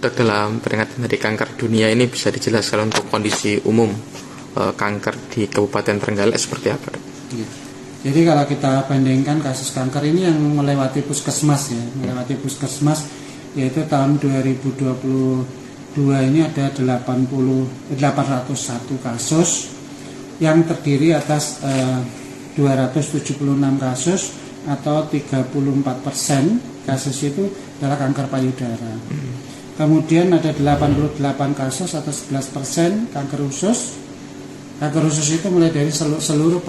Dok, dalam peringatan Hari Kanker Dunia ini bisa dijelaskan untuk kondisi umum kanker di Kabupaten Trenggalek seperti apa, Dok? Ya. Jadi kalau kita bandingkan kasus kanker ini yang melewati puskesmas yaitu tahun 2022 ini ada 801 kasus yang terdiri atas 276 kasus atau 34% kasus itu adalah kanker payudara. Kemudian ada 88 kasus atau 11% kanker usus. Kanker usus itu mulai dari seluruh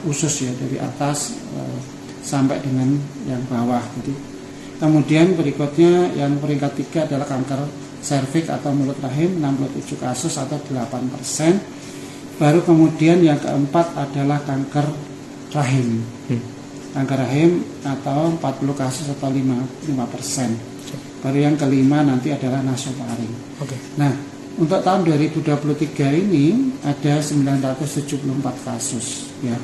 usus ya, dari atas sampai dengan yang bawah. Jadi, kemudian berikutnya yang peringkat 3 adalah kanker serviks atau mulut rahim, 67 kasus atau 8%. Baru kemudian yang keempat adalah kanker rahim. Kanker rahim atau 40 kasus atau 5%. Baru yang kelima nanti adalah nasofaring. Nah, untuk tahun 2023 ini ada 974 kasus ya.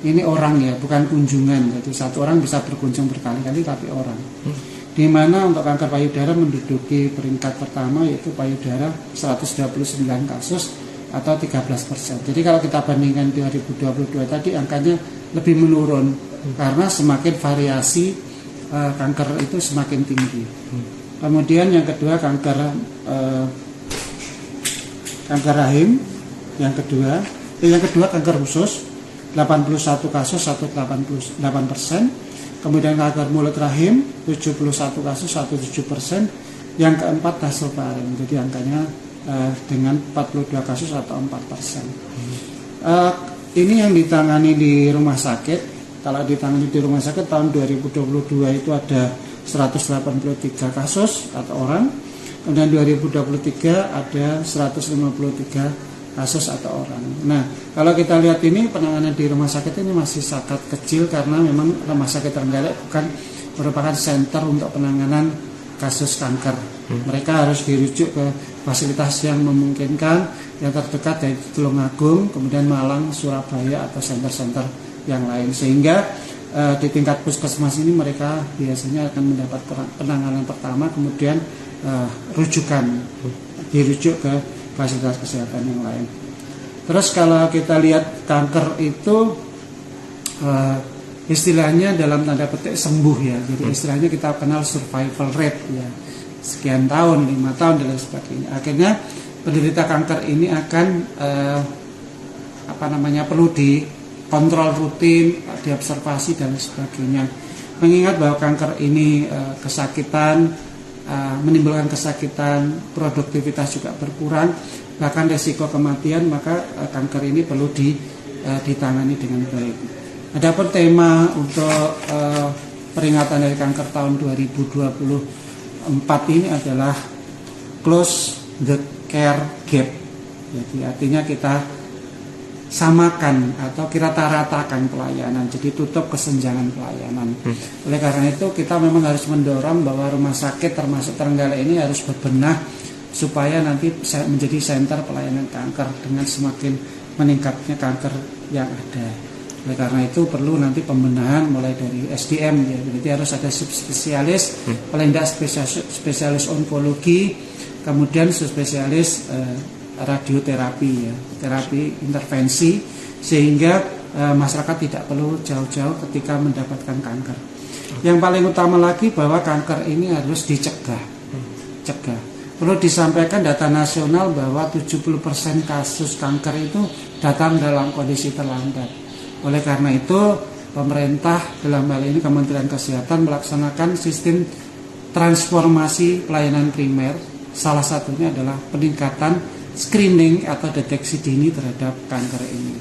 Ini orang ya, bukan kunjungan. Jadi satu orang bisa berkunjung berkali-kali tapi orang. Di mana untuk kanker payudara menduduki peringkat pertama yaitu payudara 129 kasus atau 13%. Jadi kalau kita bandingkan 2022 tadi angkanya lebih menurun karena semakin variasi kanker itu semakin tinggi. Kemudian yang kedua kanker rahim, yang kedua kanker usus 81 kasus atau 88%. Kemudian kanker mulut rahim 71 kasus atau 7%. Yang keempat nasofaring, jadi angkanya dengan 42 kasus atau 4%. Ini yang ditangani di rumah sakit. Kalau ditangani di rumah sakit tahun 2022 itu ada 183 kasus atau orang. Kemudian 2023 ada 153 kasus atau orang. Nah, kalau kita lihat ini penanganan di rumah sakit ini masih sangat kecil karena memang rumah sakit Trenggalek bukan merupakan center untuk penanganan kasus kanker. Mereka harus dirujuk ke fasilitas yang memungkinkan yang terdekat yaitu Tulungagung, kemudian Malang, Surabaya atau center-center yang lain, sehingga di tingkat puskesmas ini mereka biasanya akan mendapat penanganan pertama, kemudian dirujuk ke fasilitas kesehatan yang lain. Terus kalau kita lihat kanker itu istilahnya dalam tanda petik sembuh ya, jadi istilahnya kita kenal survival rate ya, sekian tahun, 5 tahun dan lain sebagainya. Akhirnya penderita kanker ini akan perlu dikontrol rutin, diobservasi dan sebagainya. Mengingat bahwa kanker ini kesakitan, menimbulkan kesakitan, produktivitas juga berkurang, bahkan resiko kematian, maka kanker ini perlu ditangani dengan baik. Adapun tema untuk peringatan dari kanker tahun 2024 ini adalah Close the Care Gap. Jadi artinya kita samakan atau kita ratakan pelayanan, jadi tutup kesenjangan pelayanan. Oleh karena itu kita memang harus mendorong bahwa rumah sakit termasuk Trenggalek ini harus berbenah supaya nanti menjadi senter pelayanan kanker dengan semakin meningkatnya kanker yang ada. Oleh karena itu perlu nanti pembenahan mulai dari SDM ya, berarti harus ada subspesialis, paling tidak spesialis onkologi, kemudian subspesialis radioterapi ya, terapi intervensi, sehingga masyarakat tidak perlu jauh-jauh ketika mendapatkan kanker. Yang paling utama lagi bahwa kanker ini harus dicegah. Perlu disampaikan data nasional bahwa 70% kasus kanker itu datang dalam kondisi terlambat. Oleh karena itu pemerintah dalam hal ini Kementerian Kesehatan melaksanakan sistem transformasi pelayanan primer. Salah satunya adalah peningkatan screening atau deteksi dini terhadap kanker ini.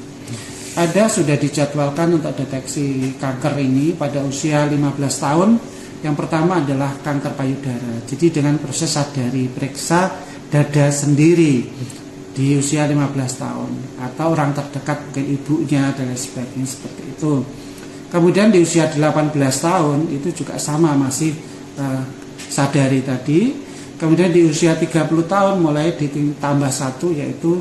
Sudah dijadwalkan untuk deteksi kanker ini pada usia 15 tahun. Yang pertama adalah kanker payudara. Jadi dengan proses sadari periksa dada sendiri di usia 15 tahun atau orang terdekat mungkin ibunya dan lain sebagainya seperti itu. Kemudian di usia 18 tahun itu juga sama, masih sadari tadi. Kemudian di usia 30 tahun mulai ditambah 1 yaitu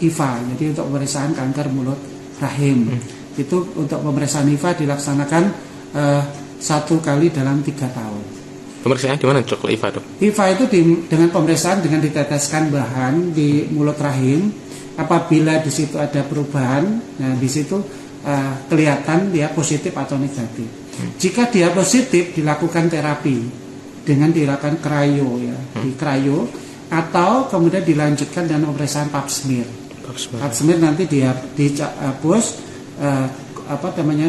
IVA, jadi untuk pemeriksaan kanker mulut rahim. Itu untuk pemeriksaan IVA dilaksanakan 1 kali dalam 3 tahun. Pemeriksaannya di mana dok? IVA dok? IVA itu dengan pemeriksaan dengan diteteskan bahan di mulut rahim. Apabila di situ ada perubahan, nah di situ kelihatan dia positif atau negatif. Jika dia positif, dilakukan terapi dengan dilakukan cryo ya, di cryo, atau kemudian dilanjutkan dengan pemeriksaan pap smear. Pap smear nanti dia dihapus,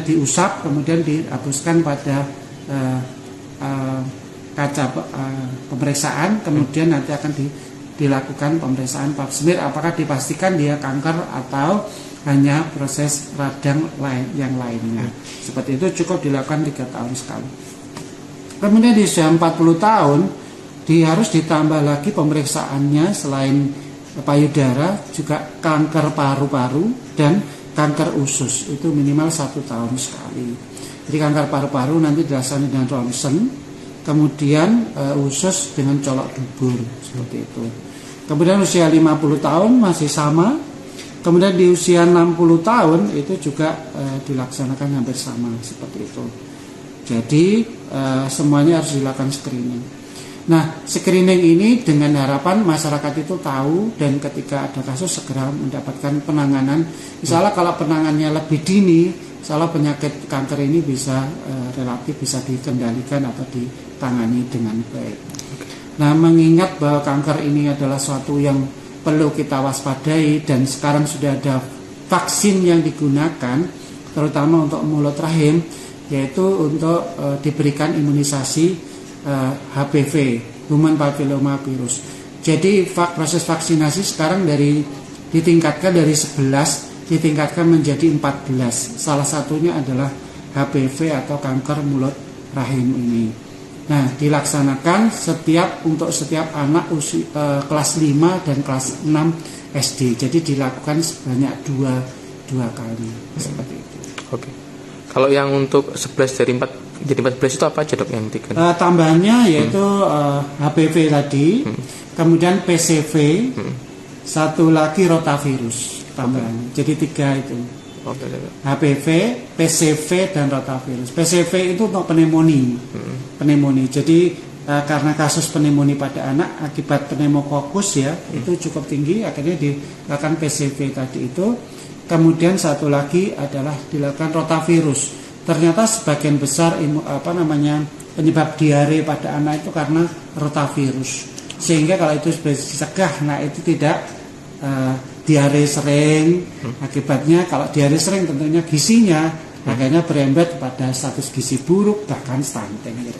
diusap, kemudian dihapuskan pada kaca pemeriksaan, kemudian nanti akan dilakukan pemeriksaan pap smear apakah dipastikan dia kanker atau hanya proses radang yang lainnya. Seperti itu cukup dilakukan 3 tahun sekali. Kemudian di usia 40 tahun harus ditambah lagi pemeriksaannya selain payudara juga kanker paru-paru dan kanker usus, itu minimal 1 tahun sekali. Jadi kanker paru-paru nanti dilaksanakan dengan ronsen, kemudian usus dengan colok dubur seperti itu. Kemudian usia 50 tahun masih sama. Kemudian di usia 60 tahun itu juga dilaksanakan hampir sama seperti itu. Jadi semuanya harus dilakukan screening. Nah, screening ini dengan harapan masyarakat itu tahu dan ketika ada kasus segera mendapatkan penanganan. Misalnya kalau penanganannya lebih dini, misalnya penyakit kanker ini bisa relatif bisa dikendalikan atau ditangani dengan baik. Nah, mengingat bahwa kanker ini adalah suatu yang perlu kita waspadai dan sekarang sudah ada vaksin yang digunakan terutama untuk mulut rahim, yaitu untuk diberikan imunisasi HPV, Human Papilloma Virus. Jadi proses vaksinasi sekarang ditingkatkan dari 11 ditingkatkan menjadi 14. Salah satunya adalah HPV atau kanker mulut rahim ini. Nah, dilaksanakan untuk setiap anak kelas 5 dan kelas 6 SD. Jadi dilakukan sebanyak dua kali seperti itu. Oke. Kalau yang untuk 11 dari 4 jadi 14 itu apa aja dok yang tiga? Tambahannya yaitu HPV tadi, kemudian PCV, satu lagi rotavirus tambahannya. Jadi 3 itu. HPV, PCV dan rotavirus. PCV itu untuk pneumonia. Jadi karena kasus pneumonia pada anak akibat pneumokokus ya, itu cukup tinggi, akhirnya dilakukan PCV tadi itu. Kemudian satu lagi adalah dilakukan rotavirus. Ternyata sebagian besar penyebab diare pada anak itu karena rotavirus. Sehingga kalau itu dicegah, nah itu tidak diare sering. Akibatnya kalau diare sering tentunya gizinya akhirnya berembet pada status gizi buruk bahkan stunting.